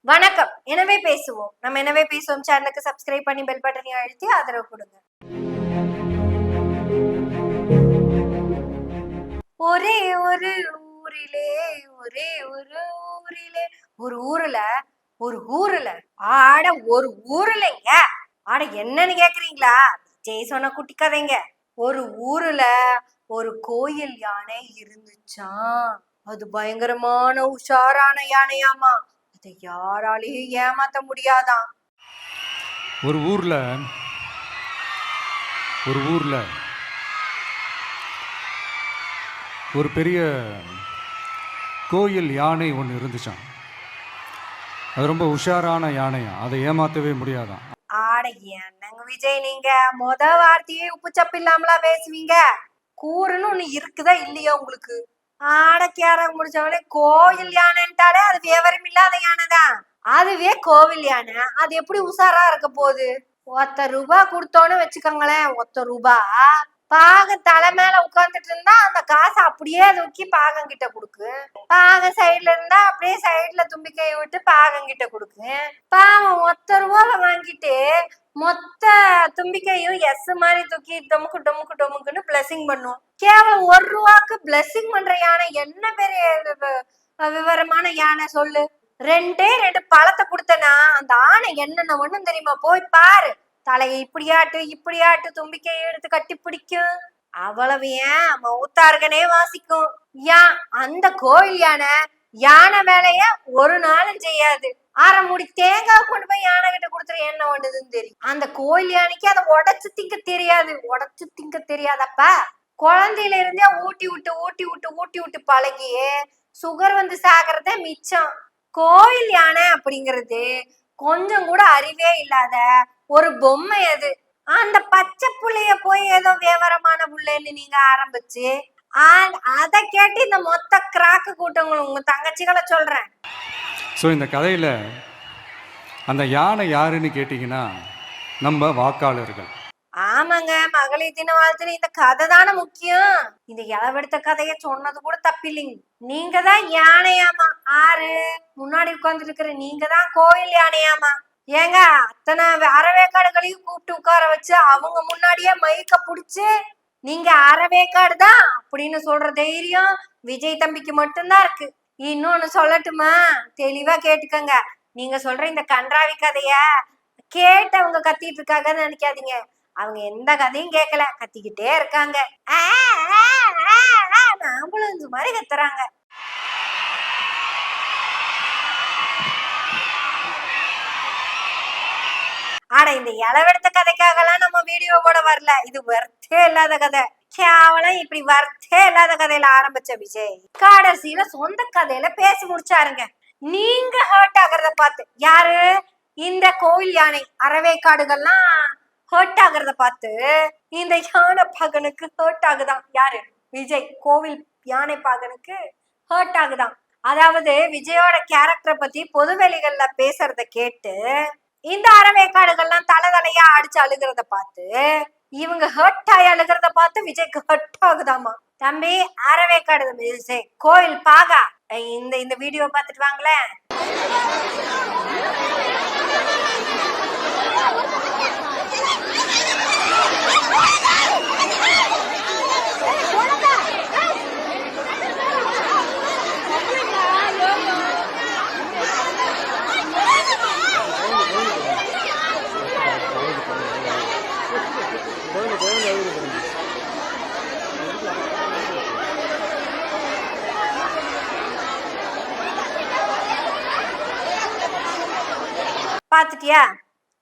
வணக்கம். எனவே பேசுவோம். நம்ம எனவே பேசுவோம் சேனலுக்கு சப்ஸ்கிரைப் பண்ணி பெல் பட்டனை அழுத்தி ஆதரவு கொடுங்க. ஒரே ஒரு ஊரிலே ஒரே ஒரு ஊரிலே ஒரு ஊர்ல ஆட ஒரு ஊர்லங்க. ஆட என்னன்னு கேக்குறீங்களா? ஜெய் சொன்ன குட்டி கதைங்க. ஒரு ஊர்ல ஒரு கோயில் யானை இருந்துச்சாம். அது பயங்கரமான உஷாரான யானையாமா. அதை யாராலையும் ஏமாத்த முடியாதான். ஒரு ஊர்ல ஒரு பெரிய கோயில் யானை ஒன்று இருந்துச்சான். அது ரொம்ப உஷாரான யானையா, அதை ஏமாத்தவே முடியாதான். ஆட என்னங்க விஜய், நீங்க மொத வார்த்தையே உப்பு சப்பு இல்லாமலா பேசுவீங்க? கூறுன்னு ஒண்ணு இருக்குதா இல்லையா உங்களுக்கு? ஆடக்கியார முடிச்சவளே கோயில் யானைன்ட்டாலே அது விவரம் இல்லாத யானைதான். அதுவே கோவில் யானை, அது எப்படி உஷாரா இருக்க போகுது? ₹1 கொடுத்தோன்னு வச்சுக்கோங்களேன். ₹1 பாகம் தலை மேல உட்கார்ந்துட்டு இருந்தா அந்த காசை அப்படியே தூக்கி பாகம் கிட்ட கொடுக்கு. பாகம் சைட்ல இருந்தா அப்படியே சைட்ல தும்பிக்கையை விட்டு பாகம் கிட்ட கொடுக்கு. பாவம் ₹1 வாங்கிட்டு மொத்த தும்பிக்கையும் எஸ் மாதிரி தூக்கி டொமுக்கு டொமுக்கு டொமுக்குன்னு பிளஸிங் பண்ணும். கேவலம் ₹1 பிளஸிங் பண்ற யானை என்ன பெரிய விவரமான யானை சொல்லு? 2 பழத்தை கொடுத்தனா அந்த ஆணை என்னென்ன ஒண்ணும் தெரியுமா? போய் பாரு. தலையை இப்படியாட்டு தும்பிக்கையை எடுத்து கட்டி பிடிக்கும். அவ்வளவு ஏன் மௌத்தார்கனே வாசிக்கும். அந்த கோயில் யானை வேலைய ஒரு நாளும் செய்யாது. அரை முடி தேங்காய் கொண்டு போய் யானை கிட்ட கொடுத்துரு, என்ன பண்ணுதுன்னு தெரியும். அந்த கோயில் யானைக்கு அதை உடைச்சு திங்க தெரியாதப்ப குழந்தையில இருந்தே ஊட்டி விட்டு பழகி சுகர் வந்து சாகிறத மிச்சம். கோயில் யானை அப்படிங்கிறது கொஞ்சம் கூட அறிவே இல்லாத ஒரு பொம்மை. அது அந்த பச்சை புள்ளைய போய் ஏதோ விவரமான புள்ளைன்னு நீங்க ஆரம்பிச்சு அத கேட்டு இந்த மொத்த கிராக்கு கூட்டங்களும் உங்க தங்கச்சிகளை சொல்றேன். ஸோ இந்த கதையில அந்த யானை யாருன்னு கேட்டீங்கன்னா நம்ம வாக்காளர்கள். ஆமாங்க, மகளிர் தின வாழ்த்துல இந்த கதை தானே முக்கியம். இந்த இளவெடுத்த கதைய சொன்னது கூட தப்பில்லைங்க. நீங்க தான் யானையாமா. முன்னாடி உட்கார்ந்து இருக்கிற நீங்க தான் கோயில் யானையாமா. ஏங்க, அத்தனை அறவேக்காடுகளையும் கூப்பிட்டு உட்கார வச்சு அவங்க முன்னாடியே மைக்க புடிச்சு நீங்க அறவேக்காடு தான் அப்படின்னு சொல்ற தைரியம் விஜய் தம்பிக்கு மட்டும்தான் இருக்கு. இன்னொன்னு சொல்லட்டுமா? தெளிவா கேட்டுக்கங்க. நீங்க சொல்ற இந்த கன்றாவி கதைய கேட்டு அவங்க கத்திட்டு இருக்காங்கன்னு நினைக்காதீங்க. அவங்க எந்த கதையும் கேட்கல, கத்திக்கிட்டே இருக்காங்க. ஆம்புலன்ஸ் மாதிரி கத்துறாங்க. ஆனா இந்த இளவெடுத்த கதைக்காகலாம் நம்ம வீடியோ போட வரல. இது வர்த்தே இல்லாத கதை. கேவலம் இப்படி வர்த்தே இல்லாத கதையில ஆரம்பிச்ச விஜய் கடைசியில சொந்த கதையில பேசி முடிச்சாருங்க. நீங்க ஹர்ட் ஆகுறத பார்த்து யாரு? இந்த கோயில் யானை அறவேக்காடுகள்லாம் ஹர்ட் ஆகுறத பார்த்து இந்த யானை பாகனுக்கு ஹர்ட் ஆகுதான். யாரு? விஜய் கோவில் யானை பாகனுக்கு ஹர்ட் ஆகுதான். அதாவது விஜயோட கேரக்டரை பத்தி பொதுவெளிகள்ல பேசுறத கேட்டு இந்த அறவேக்காடுகள்லாம் தலையா அடிச்சு அழுகிறத பார்த்து இவங்க ஹர்ட் ஆகி அழுகிறத பார்த்து விஜய்க்கு ஹர்ட் ஆகுதாமா. தம்பி, அறவேக்காடு கோயில் பாகா இந்த வீடியோ பார்த்துட்டு வாங்களேன். பாத்துட்டியா?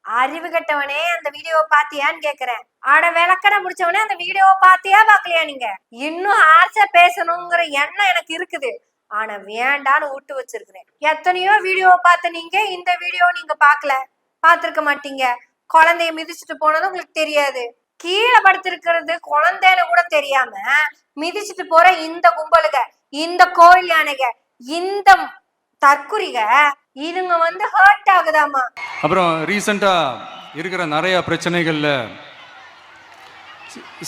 அறிவு கட்டவனே, அந்த வீடியோவை பாத்தியான்னு கேக்குறேன். ஆட விளக்கடை முடிச்சவனே அந்த வீடியோவை பாத்தியா பாக்கலையா? நீங்க இன்னும் ஆசை பேசணுங்கிற எண்ணம் எனக்கு இருக்குது. ஆனா வேண்டான்னு விட்டு வச்சிருக்கிறேன். எத்தனையோ வீடியோவை பார்த்து நீங்க இந்த வீடியோ நீங்க பாத்திருக்க மாட்டீங்க. குழந்தைய மிதிச்சுட்டு போனது உங்களுக்கு தெரியாது. கீழே படுத்திருக்கிறது குழந்தைன்னு கூட தெரியாம மிதிச்சுட்டு போற இந்த கும்பலுக, இந்த கோயில் யானைக, இந்த தற்குறிக, இதுங்க வந்து ஹர்ட் ஆகுதாமா. அப்புறம் ரீசெண்டா இருக்கிற நிறைய பிரச்சனைகள்ல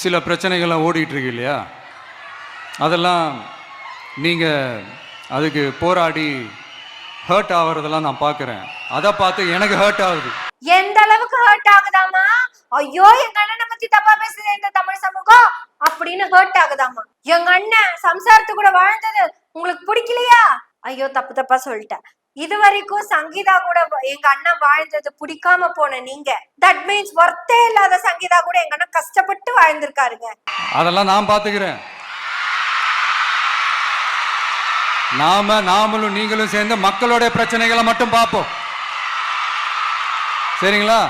சில பிரச்சனைகள்லாம் ஓடிட்டு இருக்கு இல்லையா? அதெல்லாம் நீங்க அதுக்கு போராடி ஹர்ட் ஆகுறதெல்லாம் நான் பார்க்குறேன். அதை பார்த்து எனக்கு ஹர்ட் ஆகுது. எந்த அளவுக்கு ஹர்ட் ஆகுதாமா? ஐயோ எங்க அண்ணனை பத்தி தப்பா பேசுது இந்த தமிழ் சமூகம் அப்படின்னு ஹர்ட் ஆகுதாமா. எங்க அண்ணன் சம்சாரத்து கூட வாழ்ந்தது உங்களுக்கு பிடிக்கலையா? ஐயோ தப்பு தப்பா சொல்லிட்டேன். இது வரைக்கும் சங்கீதா கூட எங்க அண்ணன் வாழ்ந்தது பிடிக்காம போன நீங்க, தட் மீன்ஸ் ஒர்த்தே இல்லாத சங்கீதா கூட எங்க அண்ணன் கஷ்டப்பட்டு வாழ்ந்திருக்காருங்க. அதெல்லாம் நான் பார்த்துக்கிறேன். நாமளும் நீங்களும் சேர்ந்து மக்களுடைய பிரச்சனைகளை மட்டும் பார்ப்போம், சரிங்களா?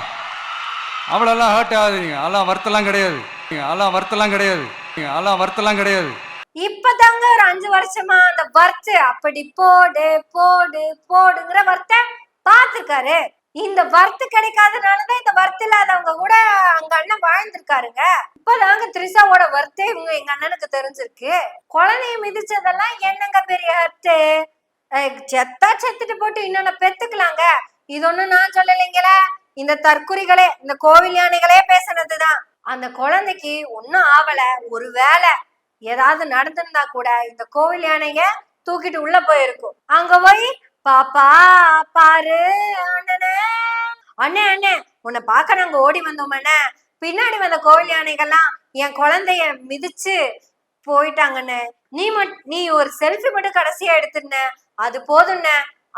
அவ்வளோலாம் ஹர்ட் ஆகுதுங்க. அதெல்லாம் வருத்தலாம் கிடையாது. இப்பதாங்க ஒரு 5 வருஷமா அந்த வர்த்து அப்படி போடு போடு போடுங்கிற வர்த்த பாத்துருக்காரு. இந்த வர்த்து கிடைக்காதனாலதான் இந்த வர்த்து இல்லாதவங்க கூட அங்க அண்ணன் வாழ்ந்திருக்காருங்க. இப்பதாங்க த்ரிஷாவோட வர்த்தே இவங்க எங்க அண்ணனுக்கு தெரிஞ்சிருக்கு. குழந்தைய மிதிச்சதெல்லாம் என்னங்க பெரிய ஹர்த்து? செத்தா செத்துட்டு போட்டு இன்னொன்னு பெத்துக்கலாங்க. இது ஒண்ணும் நான் சொல்லலைங்களே, இந்த தற்குறிகளே இந்த கோவில் யானைகளே பேசினதுதான். அந்த குழந்தைக்கு ஒன்னும் ஆவல, ஒரு வேலை ஏதாவது நடந்திருந்தா கூட இந்த கோவில் யானைங்க தூக்கிட்டு உள்ள போயிருக்கும். அங்க போய் பாப்பா பாரு அண்ணனே அண்ணே அண்ணே உன்னை பாக்க நாங்க ஓடி வந்தோம் அண்ணே, பின்னாடி வந்த கோவில் யானைகள்லாம் என் குழந்தைய மிதிச்சு போயிட்டாங்கண்ணே, நீ ஒரு செல்ஃபி மட்டும் கடைசியா எடுத்துருன அது போதும்ன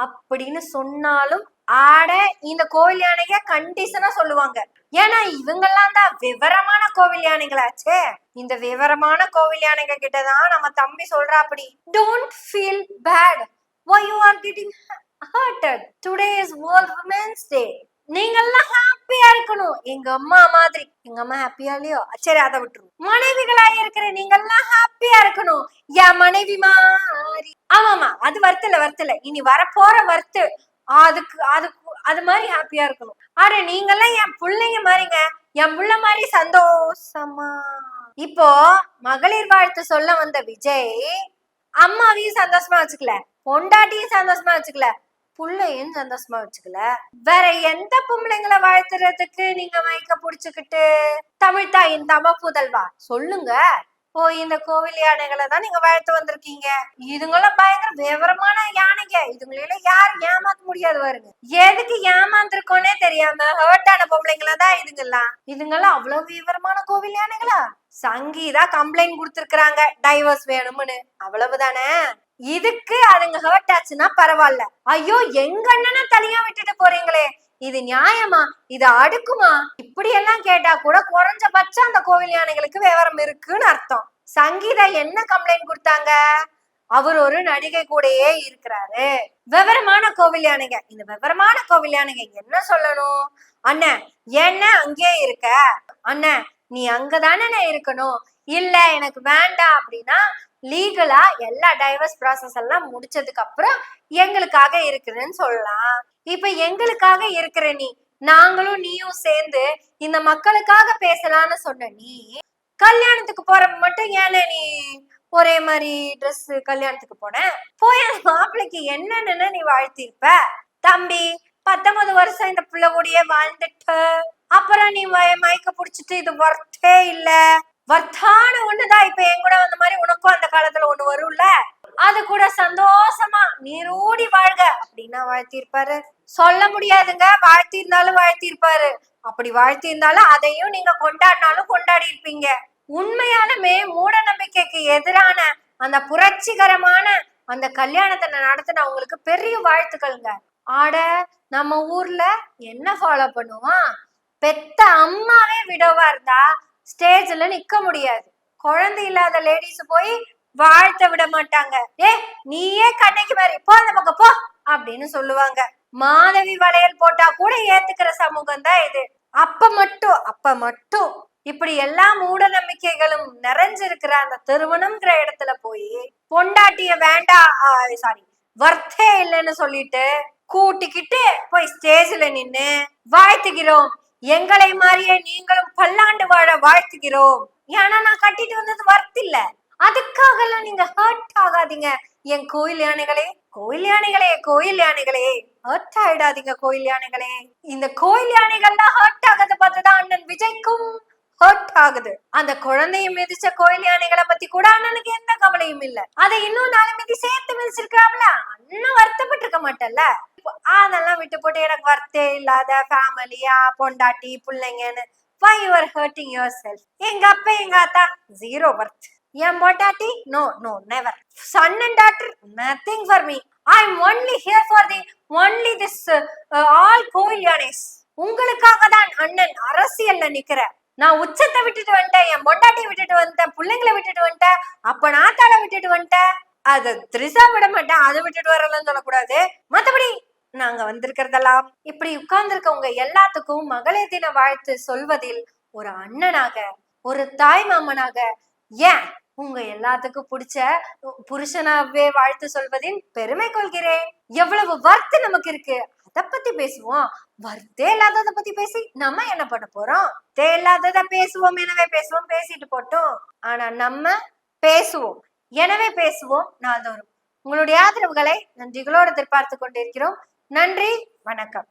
அப்படின்னு சொன்னாலும் ஆட இந்த கோவில் யானைங்க கண்டிஷனா சொல்லுவாங்க. ஏன்னா இவங்கெல்லாம் தான் விவரமான கோவில் யானைகளாச்சே. இந்த விவரமான கோவில் யானைங்க கிட்டதான் நம்ம தம்பி சொல்றா அப்படி, don't feel bad why you are getting hurted, today is world women's day, நீங்கெல்லாம் ஹாப்பியா இருக்கணும். எங்க அம்மா மாதிரி, எங்க அம்மா ஹாப்பியா இல்லையோ சரி அதை விட்டுருவோம். மனைவிகளா இருக்கிற நீங்கெல்லாம் ஹாப்பியா இருக்கணும். என் மனைவி மாறி ஆமாமா அது வருத்தல இனி வரப்போற வருத்து அது மாதிரி ஹாப்பியா இருக்கணும். ஆனா நீங்கெல்லாம் என் பிள்ளைங்க மாதிரிங்க, என் புள்ள மாதிரி சந்தோஷமா. இப்போ மகளிர் வாழ்த்து சொல்ல வந்த விஜய் அம்மாவையும் சந்தோஷமா வச்சுக்கல, பொண்டாட்டியும் சந்தோஷமா வச்சுக்கல, புள்ளையும் சந்தோஷமா வச்சுக்கல. வேற எந்த பொம்பளைங்களை வாழ்த்துறதுக்கு நீங்க மைக்க புடிச்சுக்கிட்டு தமிழ் தாயின் தம புதல்வா சொல்லுங்க. ஓ இந்த கோவில் யானைகளை தான் நீங்க வாழ்த்து வந்திருக்கீங்க. இதுங்கெல்லாம் பயங்கர விவரமான யானைங்க, இதுங்கள யாரும் ஏமாத்த முடியாது பாருங்க. எதுக்கு ஏமாந்துருக்கோன்னே தெரியாம ஹர்ட்டான பொம்பளைங்களா தான் இதுங்கெல்லாம் அவ்வளவு விவரமான கோவில் யானைகளா? சங்கீதா கம்ப்ளைண்ட் கொடுத்திருக்காங்க டைவர்ஸ் வேணும்னு, அவ்வளவுதானே. இதுக்கு அதுங்க ஹர்ட் ஆச்சுன்னா பரவாயில்ல. ஐயோ எங்க அண்ணனை தனியா விட்டுட்டு போறீங்களே, இது நியாயமா? இது அடுக்குமா? இப்படி எல்லாம் கேட்டா கூட குறைஞ்சபட்சம் அந்த கோவில் யானைகளுக்கு விவரம் இருக்குன்னு அர்த்தம். சங்கீதா என்ன கம்ப்ளைண்ட் கொடுத்தாங்க? அவர் ஒரு நடிகை கூடயே இருக்கிறாரு. விவரமான கோவில் யானைங்க, இந்த விவரமான கோவில் யானைங்க என்ன சொல்லணும்? அண்ணன் என்ன அங்கேயே இருக்க, அண்ணன் நீ அங்கதானே இருக்கணும், இல்ல எனக்கு வேண்டாம் அப்படின்னா லீகலா எல்லா டைவர்ஸ் ப்ராசஸ் எல்லாம் முடிச்சதுக்கு அப்புறம் எங்களுக்காக இருக்குதுன்னு சொல்லலாம். இப்ப எங்களுக்காக இருக்கிற நாங்களும் நீயும் சேர்ந்து இந்த மக்களுக்காக பேசலாம்னு சொன்ன நீ கல்யாணத்துக்கு போற மட்டும் ஏன்னா நீ ஒரே மாதிரி ட்ரெஸ் கல்யாணத்துக்கு போய் அந்த மாப்பிள்ளைக்கு என்னன்னு நீ வாழ்த்திருப்ப? தம்பி 19 வருஷம் இந்த பிள்ளை கூடயே வாழ்ந்துட்டு அப்புறம் நீ மயக்க புடிச்சிட்டு இது வர்த்தே இல்ல, வர்த்தான ஒண்ணுதான் இப்ப என் கூட வந்த மாதிரி உனக்கும் அந்த காலத்துல ஒண்ணு வரும்ல, அது கூட சந்தோஷமா நீரோடி வாழ்க அப்படின்னா வாழ்த்திருப்பாரு? சொல்ல முடியாதுங்க. வாழ்த்திருந்தாலும் வாழ்த்திருப்பாரு. அப்படி வாழ்த்திருந்தாலும் அதையும் நீங்க கொண்டாடினாலும் கொண்டாடி இருப்பீங்க. உண்மையாலுமே மூட நம்பிக்கைக்கு எதிரான அந்த புரட்சிகரமான அந்த கல்யாணத்தை நடத்தினவங்களுக்கு பெரிய வாழ்த்துக்கள்ங்க. ஆட நம்ம ஊர்ல என்ன ஃபாலோ பண்ணுவான், பெத்த அம்மாவே விடவா இருந்தா ஸ்டேஜ்ல நிக்க முடியாது. குழந்தை இல்லாத லேடிஸ் போய் வாழ்த்த விட மாட்டாங்க. நீயே கண்ணைக்கு மாதிரி போ அந்த பக்கம் போ அப்படின்னு சொல்லுவாங்க. மாதவி வளையல் போட்டா கூட ஏத்துக்கிற சமூகம் தான் இது. அப்ப மட்டும் இப்படி எல்லா மூட நம்பிக்கைகளும் நிறைஞ்சிருக்கிற அந்த திருமணம்ங்கிற இடத்துல போய் பொண்டாட்டிய வர்த்தே இல்லைன்னு சொல்லிட்டு கூட்டிக்கிட்டு போய் ஸ்டேஜ்ல நின்னு வாழ்த்துகிறோம், எங்களை மாதிரியே நீங்களும் பல்லாண்டு வாழ வாழ்த்துகிறோம். ஏன்னா நான் கட்டிட்டு வந்தது வர்த்து இல்ல, அதுக்காக எல்லாம் நீங்க ஹர்ட் ஆகாதீங்க. என் கோயில் யானைகளே ஹர்ட் ஆயிடாதீங்க. கோயில் யானைகளே, இந்த கோயில் யானைகள் தான் ஹர்ட் ஆகுது பார்த்துதான் அண்ணன் விஜய்க்கும் ஹர்ட் ஆகுது. அந்த குழந்தைய மிதிச்ச கோயில் யானைகளை பத்தி கூட அண்ணனுக்கு எந்த கவலையும் இல்ல. அதை இன்னும் 4 மிதி சேர்த்து மிதிச்சிருக்காப்ல, இன்னும் வருத்தப்பட்டு இருக்க மாட்டேன்ல. அதெல்லாம் விட்டு போட்டு எனக்கு வர்த்தே இல்லாத ஃபேமிலியா பொண்டாட்டி பிள்ளைங்கன்னு why you are hurting yourself? எங்க அப்பா எங்க அத்தா ஜீரோ வர்த். என் பொண்டாட்டி no no never. Son and daughter nothing for me. I'm only here for the only this all கோயில் யானேஸ். உங்களுக்காக தான் அண்ணன் அரசியல்ல நிக்கிற. நான் உச்சத்தை விட்டுட்டு வந்துட்டேன், என் பொண்டாட்டியை விட்டுட்டு வந்துட்டேன், பிள்ளைங்களை விட்டுட்டு வந்துட்டேன், அப்ப நாத்தால விட்டுட்டு வந்துட்டேன். அது திரிசா விட மாட்டேன், அதை விட்டுட்டு வரலன்னு சொல்லக்கூடாது. மத்தபடி நாங்க வந்திருக்கிறதெல்லாம் இப்படி உட்கார்ந்து இருக்கவங்க எல்லாத்துக்கும் மகளிர் தின வாழ்த்து சொல்வதில் ஒரு அண்ணனாக ஒரு தாய் மாமனாக ஏன் உங்க எல்லாத்துக்கும் பிடிச்ச புருஷனாவே வாழ்த்து சொல்வதில் பெருமை கொள்கிறேன். எவ்வளவு வர்த்து நமக்கு இருக்கு, அத பத்தி பேசுவோம். வர்த்தே இல்லாதத பத்தி பேசி நம்ம என்ன பண்ண போறோம்? இல்லாதத பேசுவோம், எனவே பேசுவோம், பேசிட்டு போட்டோம். ஆனா நம்ம பேசுவோம், எனவே பேசுவோம் நாள்தோறும். உங்களுடைய ஆதரவுகளை நன்றிகளோடு எதிர்பார்த்து கொண்டிருக்கிறோம். நன்றி, வணக்கம்.